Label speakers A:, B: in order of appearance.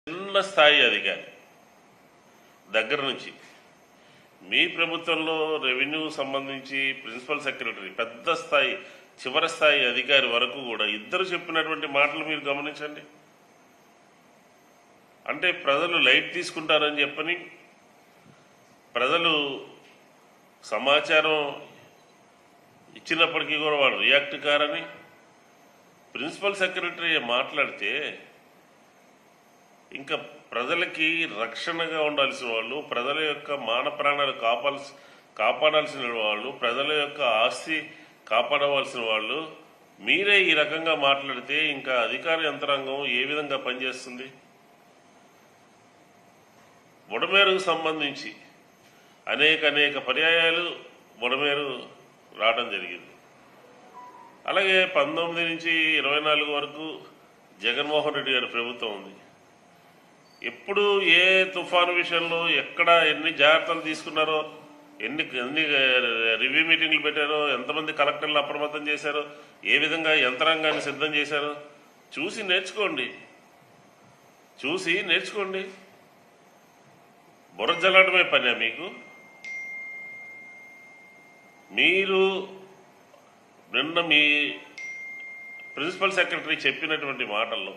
A: చిన్న స్థాయి అధికారి దగ్గర నుంచి మీ ప్రభుత్వంలో రెవెన్యూ సంబంధించి ప్రిన్సిపల్ సెక్రటరీ పెద్ద స్థాయి చివరి స్థాయి అధికారి వరకు కూడా ఇద్దరు చెప్పినటువంటి మాటలు మీరు గమనించండి. అంటే ప్రజలు లైట్ తీసుకుంటారని చెప్పని, ప్రజలు సమాచారం ఇచ్చినప్పటికీ కూడా వాళ్ళు రియాక్ట్ కారని ప్రిన్సిపల్ సెక్రటరీ మాట్లాడితే ఇంకా ప్రజలకి రక్షణగా ఉండాల్సిన వాళ్ళు, ప్రజల యొక్క మాన ప్రాణాలు కాపాడాల్సిన వాళ్ళు, ప్రజల యొక్క ఆస్తి కాపాడవలసిన వాళ్ళు మీరే ఈ రకంగా మాట్లాడితే ఇంకా అధికార యంత్రాంగం ఏ విధంగా పనిచేస్తుంది? బుడమేరుకు సంబంధించి అనేక పర్యాయాలు బుడమేరు రావడం జరిగింది. అలాగే 19 నుంచి 24 వరకు జగన్మోహన్ రెడ్డి గారి ప్రభుత్వం ఉంది. ఎప్పుడు ఏ తుఫాను విషయంలో ఎక్కడ ఎన్ని జాగ్రత్తలు తీసుకున్నారో, ఎన్ని రివ్యూ మీటింగ్లు పెట్టారో, ఎంతమంది కలెక్టర్లు అప్రమత్తం చేశారో, ఏ విధంగా యంత్రాంగాన్ని సిద్ధం చేశారో చూసి నేర్చుకోండి. బుర్ర జల్లడమే పనే మీకు? మీరు నిన్న మీ ప్రిన్సిపల్ సెక్రటరీ చెప్పినటువంటి మాటల్లో